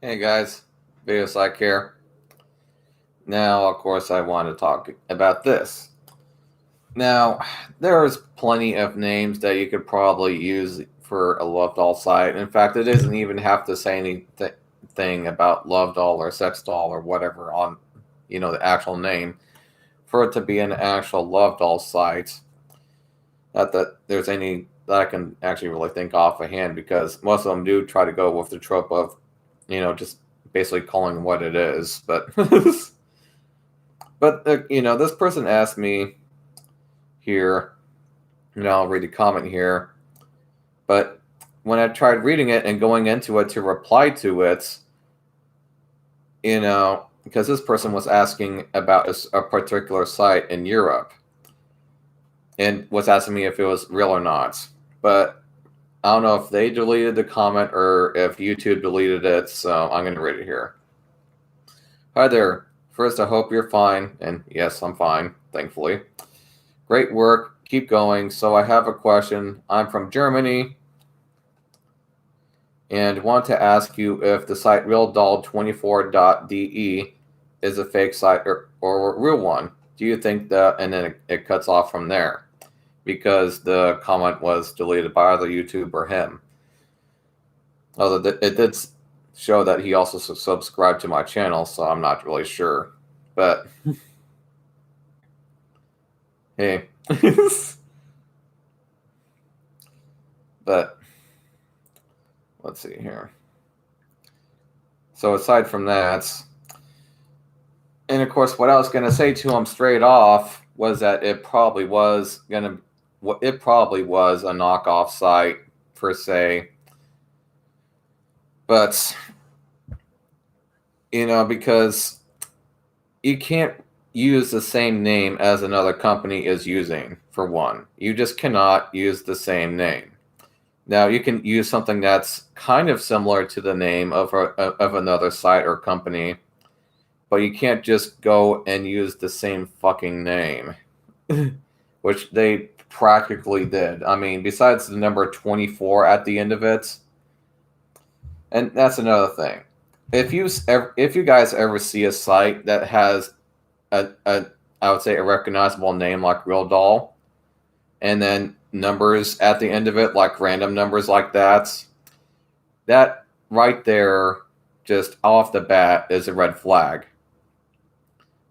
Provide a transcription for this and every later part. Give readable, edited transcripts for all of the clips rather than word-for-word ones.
Hey guys, Videocyc here. Now, of course, I want to talk about this. Now, there's plenty of names that you could probably use for a Love Doll site. In fact, it doesn't even have to say anything about Love Doll or Sex Doll or whatever on, the actual name for it to be an actual Love Doll site. Not that there's any that I can actually really think offhand because most of them do try to go with the trope of, just basically calling what it is. But this person asked me here, and I'll read the comment here. But when I tried reading it and going into it to reply to it, because this person was asking about a particular site in Europe and was asking me if it was real or not. But I don't know if they deleted the comment or if YouTube deleted it, so I'm going to read it here. Hi there. First, I hope you're fine, and yes, I'm fine, thankfully. Great work. Keep going. So I have a question. I'm from Germany and want to ask you if the site realdoll24.de is a fake site or a real one. Do you think that? And then it cuts off from there because the comment was deleted by either YouTube or him. Although it did show that he also subscribed to my channel, so I'm not really sure. But hey. But let's see here. So aside from that, and of course, what I was going to say to him straight off was that it probably was a knockoff site per se, but because you can't use the same name as another company is using. For one, you just cannot use the same name. Now, you can use something that's kind of similar to the name of another site or company, but you can't just go and use the same fucking name, which they practically did. I mean, besides the number 24 at the end of it, and that's another thing. If you guys ever see a site that has a I would say a recognizable name like Real Doll, and then numbers at the end of it, like random numbers like that right there, just off the bat, is a red flag.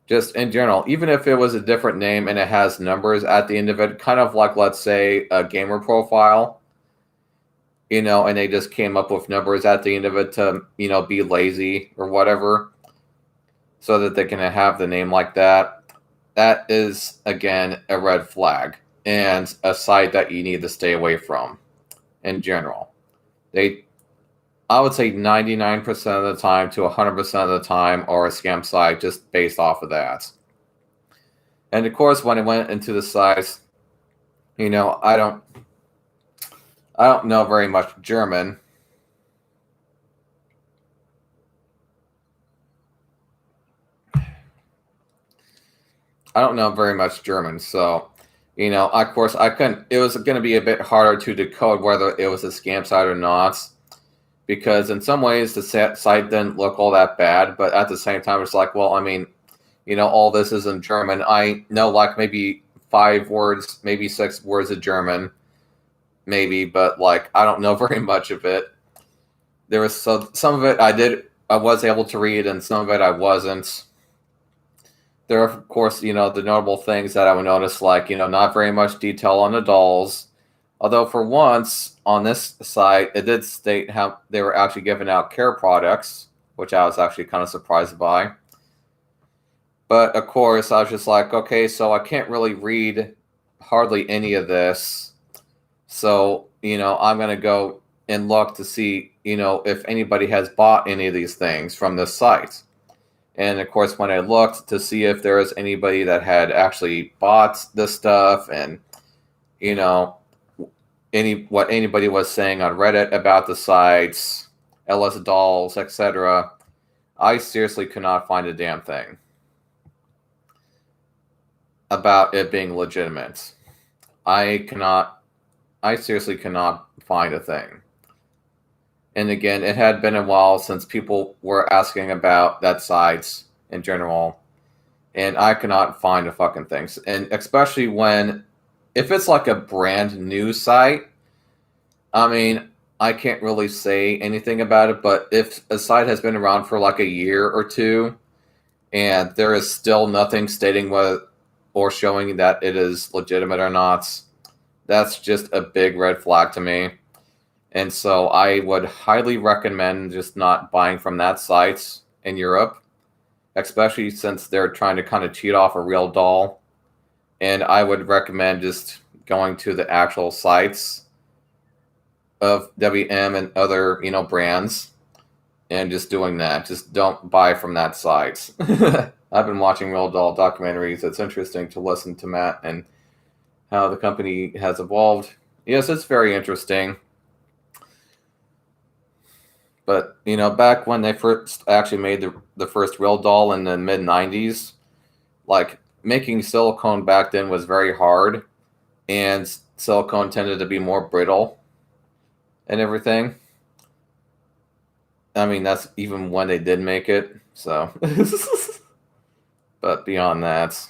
Just in general, even if it was a different name and it has numbers at the end of it, kind of like, let's say, a gamer profile, and they just came up with numbers at the end of it to, be lazy or whatever, so that they can have the name like that. That is, again, a red flag and a site that you need to stay away from in general. I would say 99% of the time to 100% of the time are a scam site just based off of that. And of course, when it went into the sites, I don't know very much German. I don't know very much German, so of course, I couldn't. It was going to be a bit harder to decode whether it was a scam site or not, because in some ways the site didn't look all that bad, but at the same time, it's like, well, I mean, all this is in German. I know like maybe 5 words, maybe 6 words of German, maybe, but like I don't know very much of it. There was some of it I was able to read, and some of it I wasn't. There are, of course, the notable things that I would notice, like, not very much detail on the dolls. Although for once on this site, it did state how they were actually giving out care products, which I was actually kind of surprised by. But of course, I was just like, okay, so I can't really read hardly any of this. So, I'm going to go and look to see, if anybody has bought any of these things from this site. And of course, when I looked to see if there was anybody that had actually bought this stuff and, what anybody was saying on Reddit about the sites, LS Dolls, etc., I seriously could not find a damn thing about it being legitimate. I seriously cannot find a thing. And again, it had been a while since people were asking about that site in general. And I cannot find the fucking things. And especially if it's like a brand new site, I mean, I can't really say anything about it, but if a site has been around for like a year or two, and there is still nothing stating whether or showing that it is legitimate or not, that's just a big red flag to me. And so I would highly recommend just not buying from that site in Europe, especially since they're trying to kind of cheat off a real doll. And I would recommend just going to the actual sites of WM and other, brands, and just doing that. Just don't buy from that site. I've been watching real doll documentaries. It's interesting to listen to Matt and how the company has evolved. Yes, it's very interesting. But, back when they first actually made the first real doll in the mid 90s, like, making silicone back then was very hard, and silicone tended to be more brittle and everything. I mean, that's even when they did make it, so. But beyond that.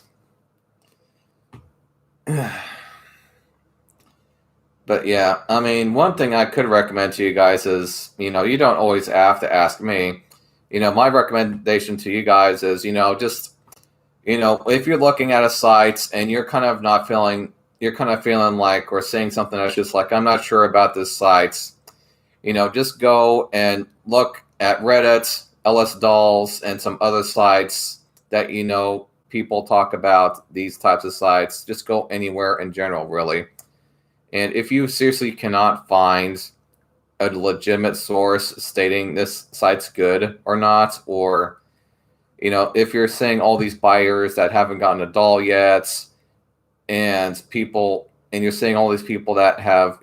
But yeah, I mean, one thing I could recommend to you guys is, you don't always have to ask me. My recommendation to you guys is, just, if you're looking at a site and you're kind of feeling like, or saying something that's just like, I'm not sure about this site, just go and look at Reddit, LS Dolls, and some other sites that, people talk about these types of sites. Just go anywhere in general, really. And if you seriously cannot find a legitimate source stating this site's good or not, or, if you're saying all these buyers that haven't gotten a doll yet, and you're saying all these people that have,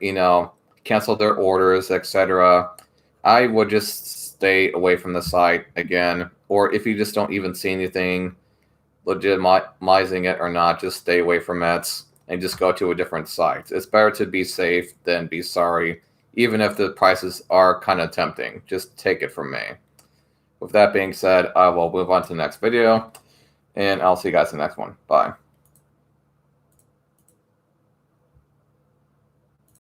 canceled their orders, etc., I would just stay away from the site again. Or if you just don't even see anything legitimizing it or not, just stay away from it and just go to a different site. It's better to be safe than be sorry, even if the prices are kind of tempting. Just take it from me. With that being said, I will move on to the next video, and I'll see you guys in the next one. Bye.